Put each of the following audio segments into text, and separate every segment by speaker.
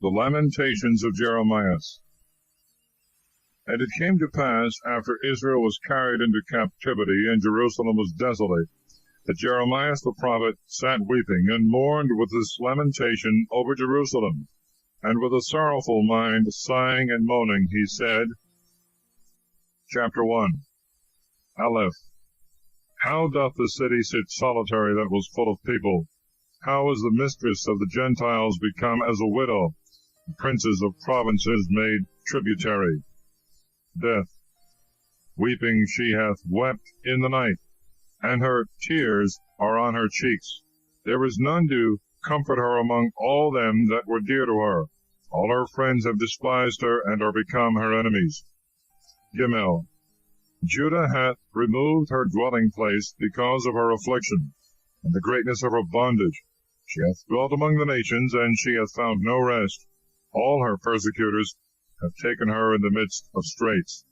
Speaker 1: The Lamentations of Jeremias. And it came to pass, after Israel was carried into captivity, and Jerusalem was desolate, that Jeremias the prophet sat weeping, and mourned with this lamentation over Jerusalem. And with a sorrowful mind, sighing and moaning, he said, Chapter 1. Aleph. How doth the city sit solitary that was full of people? How is the mistress of the Gentiles become as a widow, the princes of provinces made tributary? Death. Weeping she hath wept in the night, and her tears are on her cheeks. There is none to comfort her among all them that were dear to her. All her friends have despised her, and are become her enemies. Gimel. Judah hath removed her dwelling place because of her affliction, and the greatness of her bondage. She hath dwelt among the nations, and she hath found no rest. All her persecutors have taken her in the midst of straits.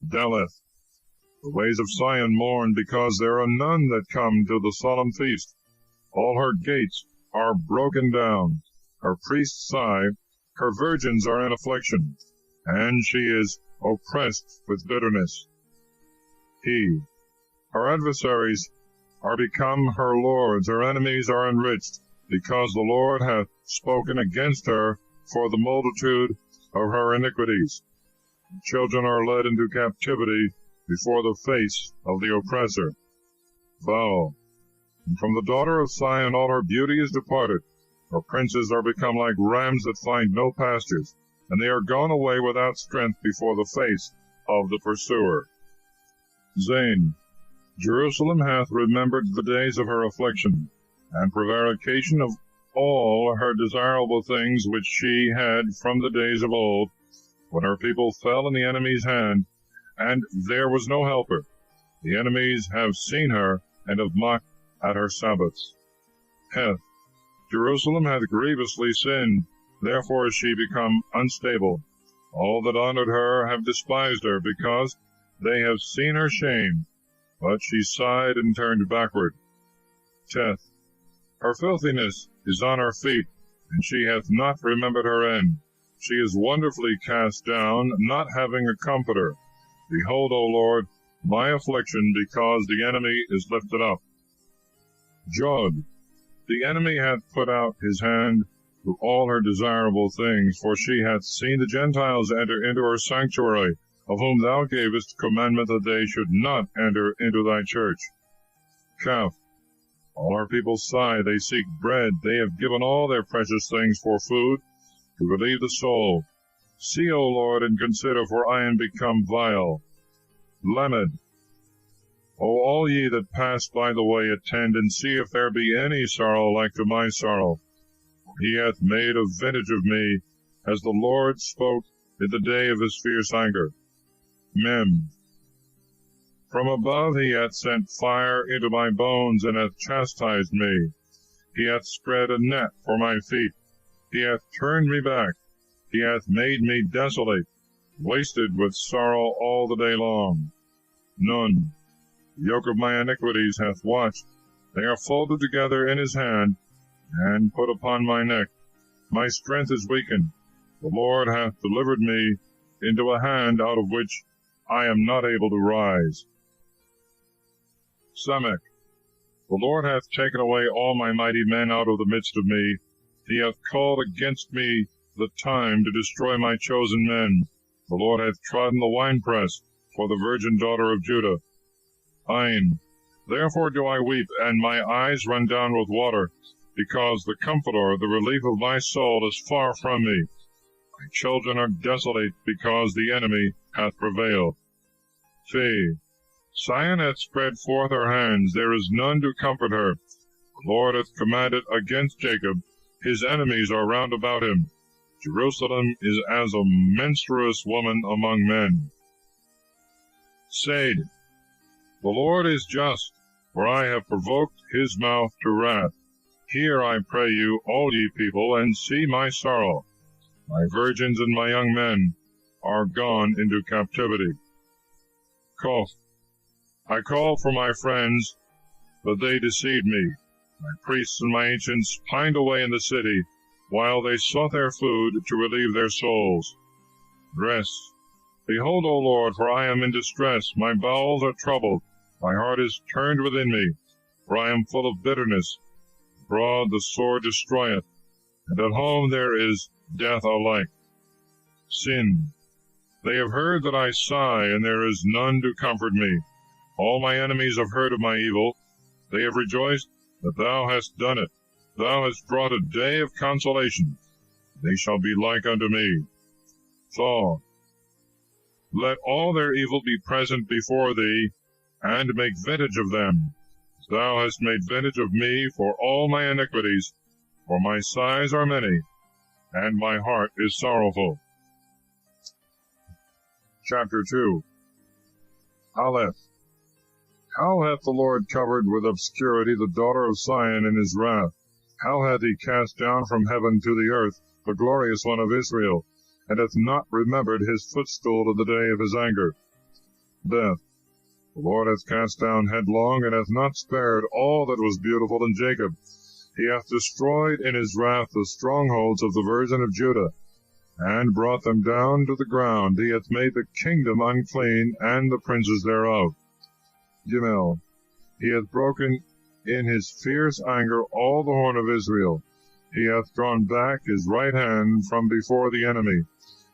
Speaker 1: Daleth. The ways of Sion mourn, because there are none that come to the solemn feast. All her gates are broken down. Her priests sigh, her virgins are in affliction, and she is oppressed with bitterness. Her adversaries are become her lords, her enemies are enriched, because the Lord hath spoken against her for the multitude of her iniquities. Children are led into captivity before the face of the oppressor. Vow. And from the daughter of Sion all her beauty is departed. Her princes are become like rams that find no pastures, and they are gone away without strength before the face of the pursuer. Zain. Jerusalem hath remembered the days of her affliction, and prevarication of all her desirable things which she had from the days of old, when her people fell in the enemy's hand, and there was no helper. The enemies have seen her, and have mocked at her Sabbaths. Heth. Jerusalem hath grievously sinned, therefore is she become unstable. All that honored her have despised her, because they have seen her shame. But she sighed and turned backward. Teth. Her filthiness is on her feet, and she hath not remembered her end. She is wonderfully cast down, not having a comforter. Behold, O Lord, my affliction, because the enemy is lifted up. Jod. The enemy hath put out his hand to all her desirable things, for she hath seen the Gentiles enter into her sanctuary, of whom thou gavest commandment that they should not enter into thy church. Kaf. All our people sigh, they seek bread, they have given all their precious things for food, to relieve the soul. See, O Lord, and consider, for I am become vile. Lamed. O all ye that pass by the way, attend, and see if there be any sorrow like to my sorrow. For he hath made a vintage of me, as the Lord spoke in the day of his fierce anger. Mem. From above he hath sent fire into my bones, and hath chastised me. He hath spread a net for my feet. He hath turned me back. He hath made me desolate, wasted with sorrow all the day long. Nun. The yoke of my iniquities hath watched. They are folded together in his hand, and put upon my neck. My strength is weakened. The Lord hath delivered me into a hand out of which I am not able to rise. Samek. The Lord hath taken away all my mighty men out of the midst of me. He hath called against me the time to destroy my chosen men. The Lord hath trodden the winepress for the virgin daughter of Judah. Ain. Therefore do I weep, and my eyes run down with water, because the Comforter, the relief of my soul, is far from me. My children are desolate, because the enemy hath prevailed. Fee. Sion hath spread forth her hands, there is none to comfort her. The Lord hath commanded against Jacob, his enemies are round about him. Jerusalem is as a menstruous woman among men. Said. The Lord is just, for I have provoked his mouth to wrath. Hear, I pray you, all ye people, and see my sorrow. My virgins and my young men are gone into captivity. Kof. I called for my friends, but they deceived me. My priests and my ancients pined away in the city. while they sought their food to relieve their souls. Rest. Behold, O Lord, for I am in distress. My bowels are troubled. My heart is turned within me, for I am full of bitterness. Abroad the sword destroyeth, and at home there is death alike. Sin. They have heard that I sigh, and there is none to comfort me. All my enemies have heard of my evil. They have rejoiced that thou hast done it. Thou hast brought a day of consolation. They shall be like unto me. Thaw. Let all their evil be present before thee, and make vintage of them. Thou hast made vintage of me for all my iniquities, for my sighs are many, and my heart is sorrowful. Chapter 2. Aleph. How hath the Lord covered with obscurity the daughter of Sion in his wrath? How hath he cast down from heaven to the earth the glorious one of Israel, and hath not remembered his footstool to the day of his anger? Death. The Lord hath cast down headlong, and hath not spared all that was beautiful in Jacob. He hath destroyed in his wrath the strongholds of the Virgin of Judah, and brought them down to the ground. He hath made the kingdom unclean, and the princes thereof. Gimel. He hath broken in his fierce anger all the horn of Israel. He hath drawn back his right hand from before the enemy,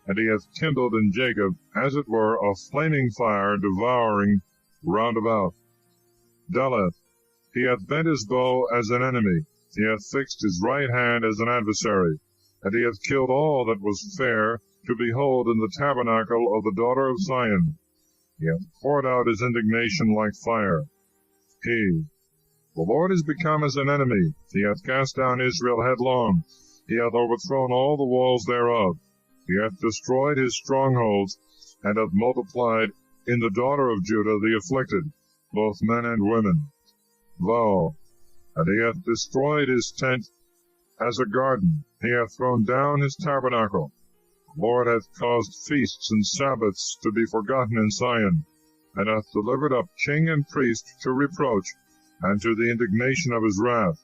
Speaker 1: and he hath kindled in Jacob, as it were, a flaming fire, devouring round about. Daleth. He hath bent his bow as an enemy. He hath fixed his right hand as an adversary, and he hath killed all that was fair to behold in the tabernacle of the daughter of Zion. He hath poured out his indignation like fire. The Lord is become as an enemy. He hath cast down Israel headlong. He hath overthrown all the walls thereof. He hath destroyed his strongholds, and hath multiplied in the daughter of Judah the afflicted, both men and women. Lo, and he hath destroyed his tent as a garden. He hath thrown down his tabernacle. The Lord hath caused feasts and Sabbaths to be forgotten in Zion, and hath delivered up king and priest to reproach, and to the indignation of his wrath.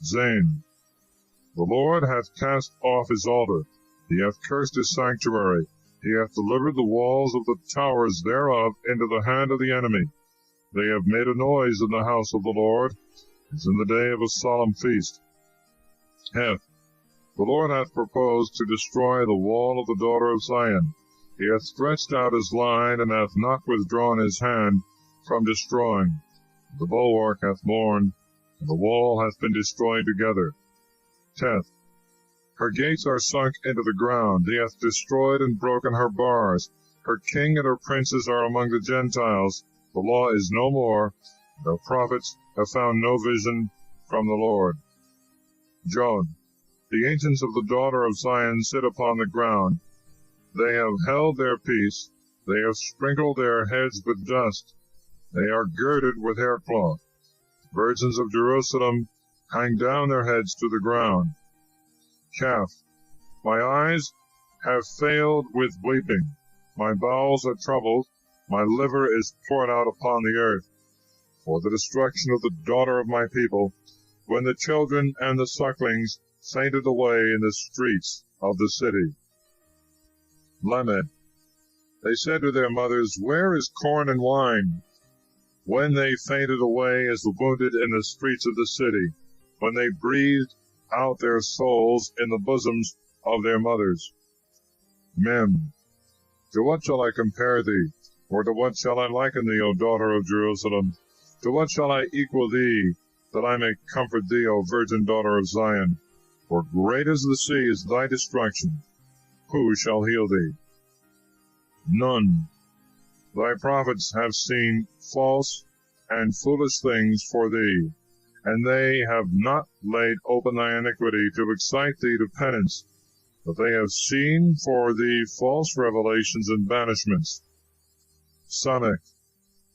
Speaker 1: Zain. The Lord hath cast off his altar. He hath cursed his sanctuary. He hath delivered the walls of the towers thereof into the hand of the enemy. They have made a noise in the house of the Lord, as in the day of a solemn feast. Heth. The Lord hath proposed to destroy the wall of the daughter of Zion. He hath stretched out his line, and hath not withdrawn his hand from destroying. The bulwark hath mourned, and the wall hath been destroyed together. Teth. Her gates are sunk into the ground. He hath destroyed and broken her bars. Her king and her princes are among the Gentiles. The law is no more. The prophets have found no vision from the Lord. Jod. The ancients of the daughter of Zion sit upon the ground. They have held their peace. They have sprinkled their heads with dust. They are girded with haircloth. Virgins of Jerusalem hang down their heads to the ground. Kaf. My eyes have failed with weeping. My bowels are troubled. My liver is poured out upon the earth, for the destruction of the daughter of my people, when the children and the sucklings fainted away in the streets of the city. Lamed. They said to their mothers, Where is corn and wine? When they fainted away as the wounded in the streets of the city, when they breathed out their souls in the bosoms of their mothers. Mem. To what shall I compare thee? Or to what shall I liken thee, O daughter of Jerusalem? To what shall I equal thee, that I may comfort thee, O virgin daughter of Zion? For great as the sea is thy destruction. Who shall heal thee? None. Thy prophets have seen false and foolish things for thee, and they have not laid open thy iniquity to excite thee to penance, but they have seen for thee false revelations and banishments. Samek.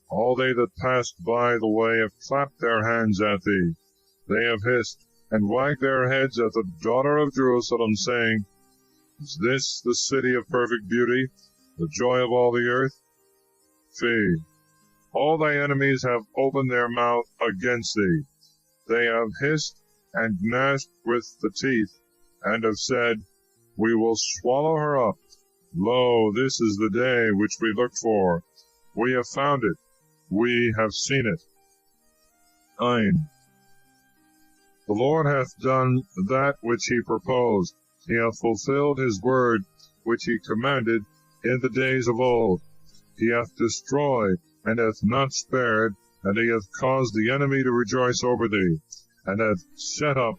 Speaker 1: All they that passed by the way have clapped their hands at thee. They have hissed and wagged their heads at the daughter of Jerusalem, saying, Is this the city of perfect beauty, the joy of all the earth? Fee. All thy enemies have opened their mouth against thee. They have hissed and gnashed with the teeth. and have said, We will swallow her up. Lo, this is the day which we looked for. We have found it. We have seen it. 9. The Lord hath done that which he proposed. He hath fulfilled his word, which he commanded in the days of old. He hath destroyed, and hath not spared, and he hath caused the enemy to rejoice over thee, and hath set up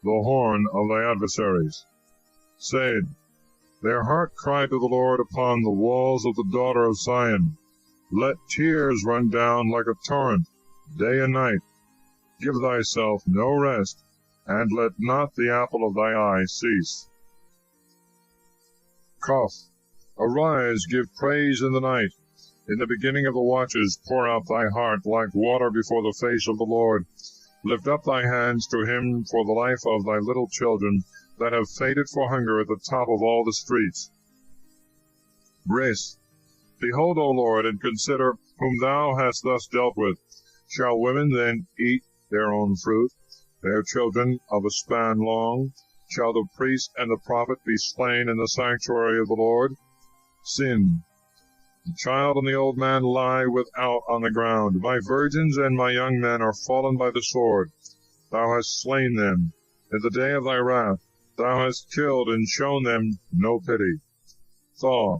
Speaker 1: the horn of thy adversaries. Said, Their heart cried to the Lord upon the walls of the daughter of Zion. Let tears run down like a torrent, day and night. Give thyself no rest, and let not the apple of thy eye cease. Cough. Arise, give praise in the night. In the beginning of the watches pour out thy heart like water before the face of the Lord. Lift up thy hands to him for the life of thy little children that have faded for hunger at the top of all the streets. Brace. Behold, O Lord, and consider whom thou hast thus dealt with. Shall women then eat their own fruit, their children of a span long? Shall the priest and the prophet be slain in the sanctuary of the Lord? Sin. The child and the old man lie without on the ground. My virgins and my young men are fallen by the sword. Thou hast slain them in the day of thy wrath. Thou hast killed and shown them no pity. Thaw.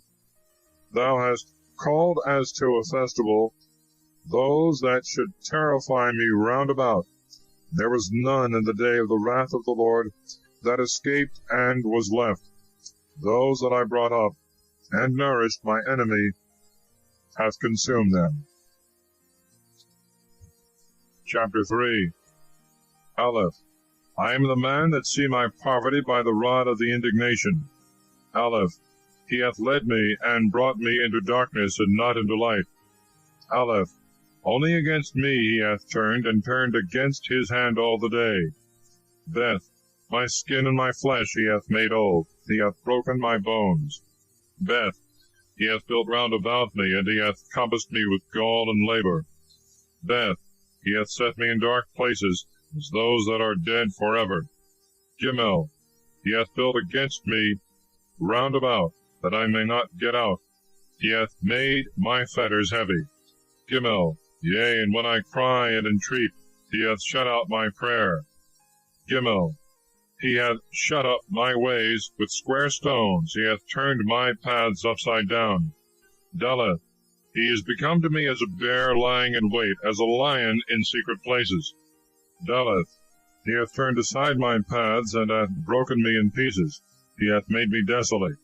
Speaker 1: Thou hast called as to a festival those that should terrify me round about. There was none in the day of the wrath of the Lord that escaped and was left. Those that I brought up and nourished, my enemy hath consumed them. Chapter 3. Aleph. I am the man that see my poverty by the rod of the indignation. Aleph. He hath led me and brought me into darkness and not into light. Aleph. Only against me he hath turned, and turned against his hand all the day. Beth. My skin and my flesh he hath made old. He hath broken my bones. Beth. He hath built round about me, and he hath compassed me with gall and labor. Beth. He hath set me in dark places, as those that are dead forever. Gimel. He hath built against me round about, that I may not get out. He hath made my fetters heavy. Gimel. Yea, and when I cry and entreat, he hath shut out my prayer. Gimel. He hath shut up my ways with square stones. He hath turned my paths upside down. Daleth. He is become to me as a bear lying in wait, as a lion in secret places. Daleth. He hath turned aside my paths, and hath broken me in pieces. He hath made me desolate.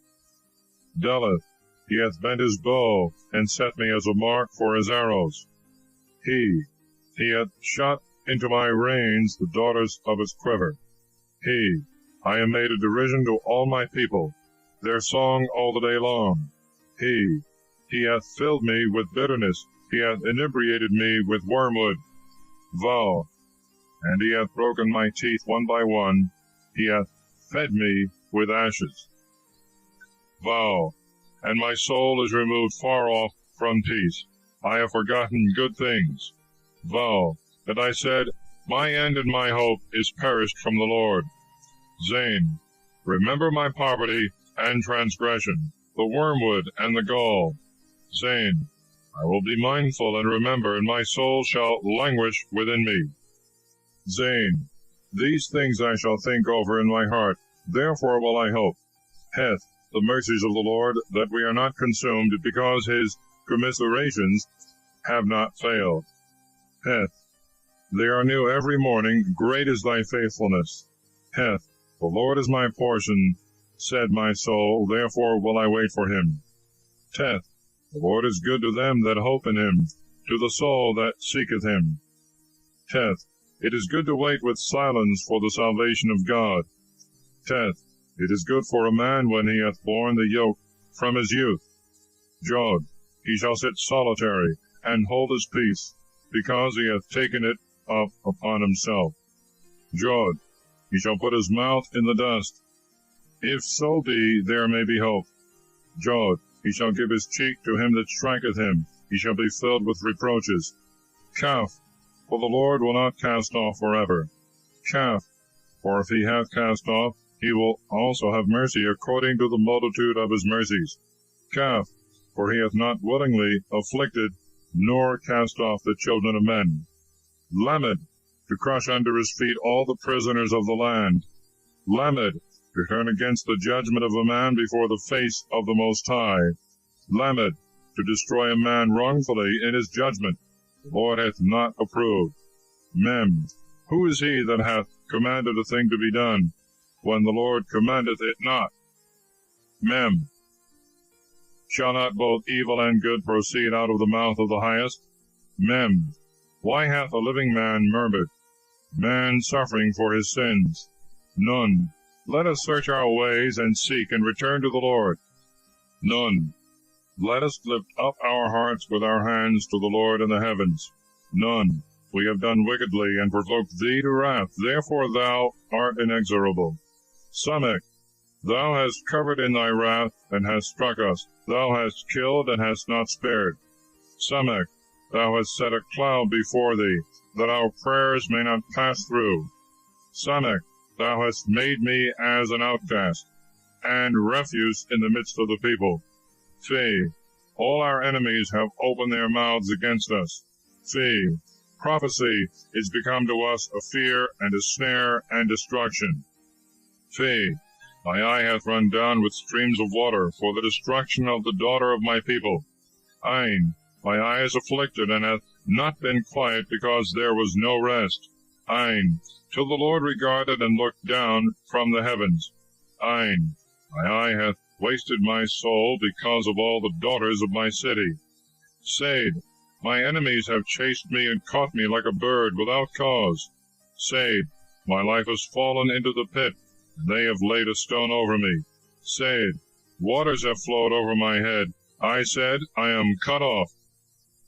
Speaker 1: Daleth. He hath bent his bow, and set me as a mark for his arrows. He hath shot into my reins the daughters of his quiver. I am made a derision to all my people, their song all the day long. He hath filled me with bitterness, he hath inebriated me with wormwood. Vow. And he hath broken my teeth one by one, he hath fed me with ashes. Vow. And my soul is removed far off from peace. I have forgotten good things. Vow. That I said, My end and my hope is perished from the Lord. Zain. Remember my poverty and transgression, the wormwood and the gall. Zain. I will be mindful and remember, and my soul shall languish within me. Zain. These things I shall think over in my heart, therefore will I hope. Heth. The mercies of the Lord, that we are not consumed, because his commiserations have not failed. Heth. They are new every morning, great is thy faithfulness. Heth. The Lord is my portion, said my soul, therefore will I wait for him. Teth. The Lord is good to them that hope in him, to the soul that seeketh him. Teth. It is good to wait with silence for the salvation of God. Teth. It is good for a man when he hath borne the yoke from his youth. Jod. He shall sit solitary, and hold his peace, because he hath taken it up upon himself. Jod. He shall put his mouth in the dust. If so be there may be hope. Jod. He shall give his cheek to him that striketh him. He shall be filled with reproaches. Kaf. For the Lord will not cast off forever. Kaf. For if he hath cast off, he will also have mercy according to the multitude of his mercies. Kaf, for he hath not willingly afflicted, nor cast off the children of men. Lamed, to crush under his feet all the prisoners of the land. Lamed, to turn against the judgment of a man before the face of the Most High. Lamed, to destroy a man wrongfully in his judgment. The Lord hath not approved. Mem, who is he that hath commanded a thing to be done, when the Lord commandeth it not? Mem, shall not both evil and good proceed out of the mouth of the highest? Mem, why hath a living man murmured, man suffering for his sins? Nun, let us search our ways and seek and return to the Lord. Nun, let us lift up our hearts with our hands to the Lord in the heavens. Nun, we have done wickedly and provoked thee to wrath, therefore thou art inexorable. Samek, thou hast covered in thy wrath, and hast struck us. Thou hast killed, and hast not spared. Samek, thou hast set a cloud before thee, that our prayers may not pass through. Samek, thou hast made me as an outcast, and refuse in the midst of the people. Fee, all our enemies have opened their mouths against us. Fee, prophecy is become to us a fear and a snare and destruction. Fee, my eye hath run down with streams of water for the destruction of the daughter of my people. Ein, my eye is afflicted and hath not been quiet because there was no rest. Ein, till the Lord regarded and looked down from the heavens. Ein, my eye hath wasted my soul because of all the daughters of my city. Sade, my enemies have chased me and caught me like a bird without cause. Sade, my life has fallen into the pit, and they have laid a stone over me. Sade, waters have flowed over my head. I said, I am cut off.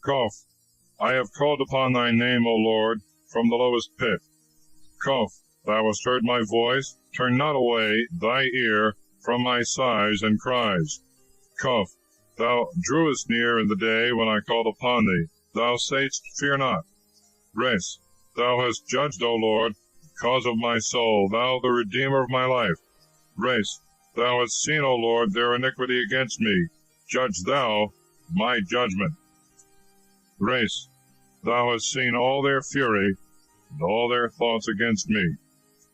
Speaker 1: Koph, I have called upon thy name, O Lord, from the lowest pit. Koph, thou hast heard my voice. Turn not away thy ear from my sighs and cries. Koph, thou drewest near in the day when I called upon thee. Thou saidst, fear not. Res, thou hast judged, O Lord, cause of my soul, thou the Redeemer of my life. Res, thou hast seen, O Lord, their iniquity against me. Judge thou my judgment. Res, thou hast seen all their fury, and all their thoughts against me.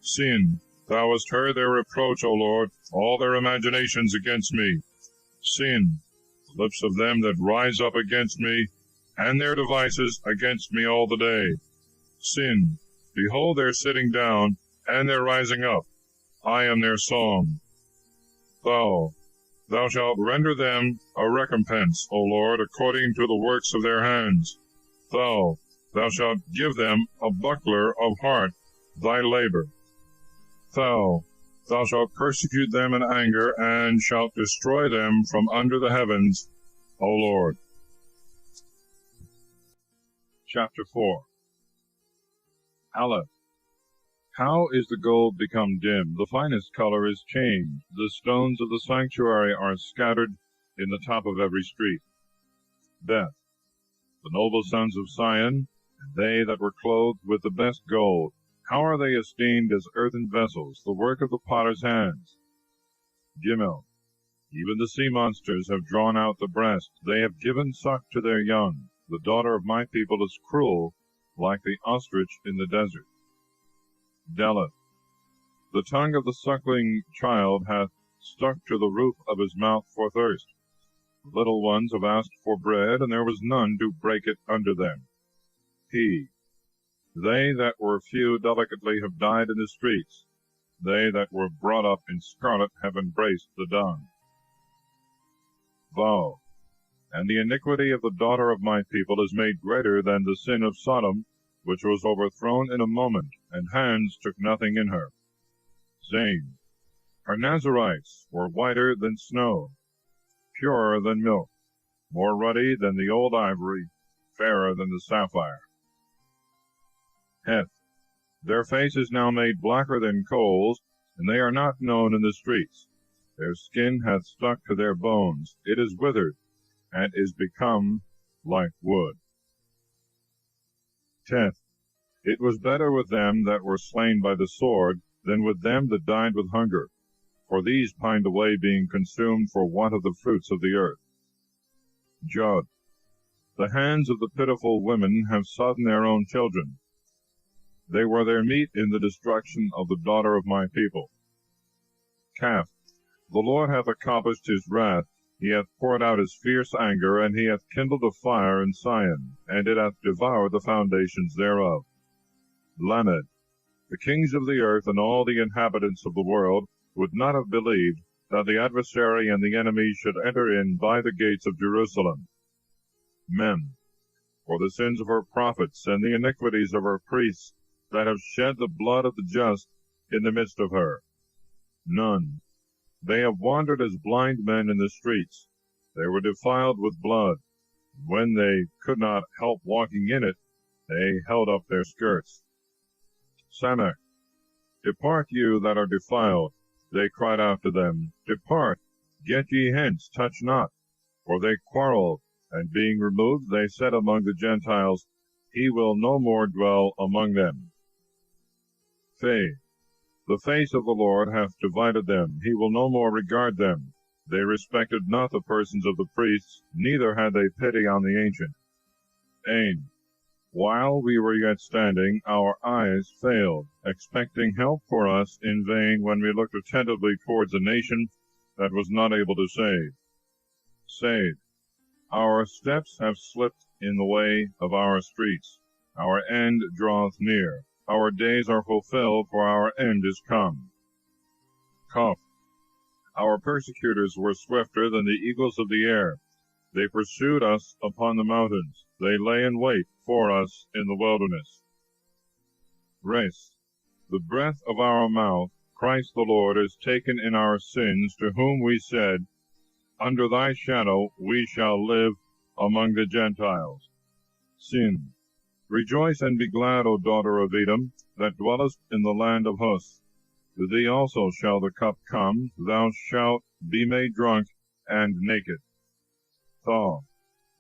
Speaker 1: Sin, thou hast heard their reproach, O Lord, all their imaginations against me. Sin, the lips of them that rise up against me, and their devices against me all the day. Sin, behold their sitting down, and their rising up. I am their song. Thou shalt render them a recompense, O Lord, according to the works of their hands. Thou shalt give them a buckler of heart, thy labor. Thou shalt persecute them in anger, and shalt destroy them from under the heavens, O Lord. Chapter 4. Aleph. How is the gold become dim? The finest color is changed. The stones of the sanctuary are scattered in the top of every street. Beth. The noble sons of Sion, and they that were clothed with the best gold, how are they esteemed as earthen vessels, the work of the potter's hands? Gimel. Even the sea monsters have drawn out the breast. They have given suck to their young. The daughter of my people is cruel, like the ostrich in the desert. Deleth. The tongue of the suckling child hath stuck to the roof of his mouth for thirst. The little ones have asked for bread, and there was none to break it unto them. He. They that were few delicately have died in the streets. They that were brought up in scarlet have embraced the dung. Vow. And the iniquity of the daughter of my people is made greater than the sin of Sodom, which was overthrown in a moment, and hands took nothing in her. Zane. Her Nazarites were whiter than snow, purer than milk, more ruddy than the old ivory, fairer than the sapphire. Heth. Their face is now made blacker than coals, and they are not known in the streets. Their skin hath stuck to their bones. It is withered, and is become like wood. Teth. It was better with them that were slain by the sword than with them that died with hunger. for these pined away, being consumed for want of the fruits of the earth. Jod. The hands of the pitiful women have sodden their own children. They were their meat in the destruction of the daughter of my people. Kaf. The Lord hath accomplished his wrath, he hath poured out his fierce anger, and he hath kindled a fire in Sion, and it hath devoured the foundations thereof. Lamed. The kings of the earth and all the inhabitants of the world would not have believed that the adversary and the enemy should enter in by the gates of Jerusalem. Mem. For the sins of her prophets and the iniquities of her priests, that have shed the blood of the just in the midst of her. Nun. They have wandered as blind men in the streets. They were defiled with blood. When they could not help walking in it, they held up their skirts. Samech. Depart, you that are defiled. They cried out to them, Depart, get ye hence, touch not. For they quarreled, and being removed, they said among the Gentiles, He will no more dwell among them. Phay. The face of the Lord hath divided them, he will no more regard them. They respected not the persons of the priests, neither had they pity on the ancient. Ain. While we were yet standing, our eyes failed, expecting help for us in vain when we looked attentively towards a nation that was not able to save. Save. Our steps have slipped in the way of our streets. Our end draweth near. Our days are fulfilled, for our end is come. Kaf. Our persecutors were swifter than the eagles of the air. They pursued us upon the mountains. They lay in wait for us in the wilderness. Res. The breath of our mouth, Christ the Lord, is taken in our sins, to whom we said, Under thy shadow we shall live among the Gentiles. Sin. Rejoice and be glad, O daughter of Edom, that dwellest in the land of Hus. To thee also shall the cup come, thou shalt be made drunk and naked. Thaw.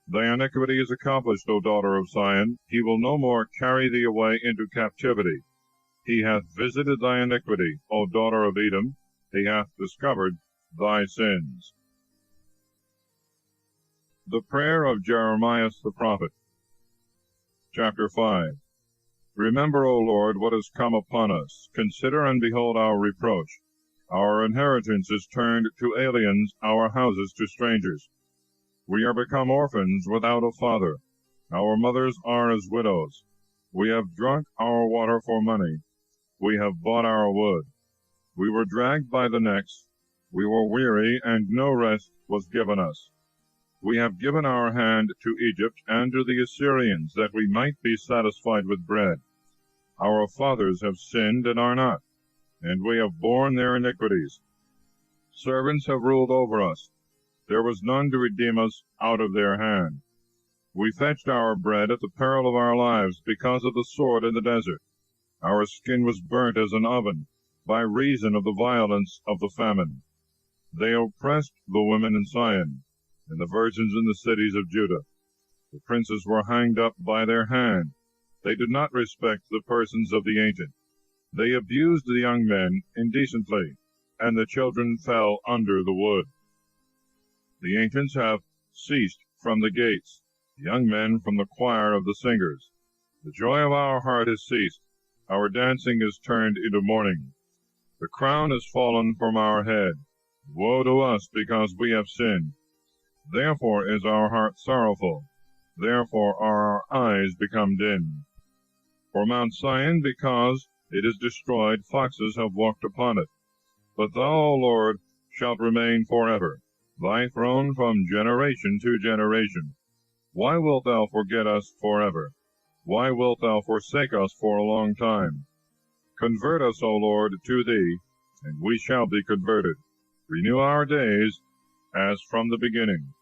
Speaker 1: Thy iniquity is accomplished, O daughter of Sion. He will no more carry thee away into captivity. He hath visited thy iniquity, O daughter of Edom. He hath discovered thy sins. The prayer of Jeremias the prophet. Chapter 5. Remember, O Lord, what has come upon us. Consider and behold our reproach. Our inheritance is turned to aliens, our houses to strangers. We are become orphans without a father. Our mothers are as widows. We have drunk our water for money. We have bought our wood. We were dragged by the necks. We were weary, and no rest was given us. We have given our hand to Egypt and to the Assyrians, that we might be satisfied with bread. Our fathers have sinned and are not, and we have borne their iniquities. Servants have ruled over us. There was none to redeem us out of their hand. We fetched our bread at the peril of our lives, because of the sword in the desert. Our skin was burnt as an oven, by reason of the violence of the famine. They oppressed the women in Sion, and the virgins in the cities of Judah. The princes were hanged up by their hand. They did not respect the persons of the ancient. They abused the young men indecently, and the children fell under the wood. The ancients have ceased from the gates, the young men from the choir of the singers. The joy of our heart has ceased. Our dancing is turned into mourning. The crown is fallen from our head. Woe to us, because we have sinned. Therefore is our heart sorrowful. Therefore are our eyes become dim. For Mount Sion, because it is destroyed, foxes have walked upon it. But thou, O Lord, shalt remain forever, thy throne from generation to generation. Why wilt thou forget us forever? Why wilt thou forsake us for a long time? Convert us, O Lord, to thee, and we shall be converted. Renew our days as from the beginning.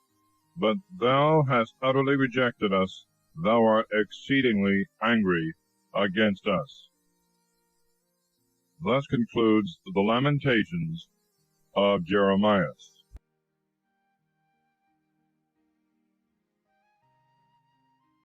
Speaker 1: But thou hast utterly rejected us. Thou art exceedingly angry against us. Thus concludes the Lamentations of Jeremias.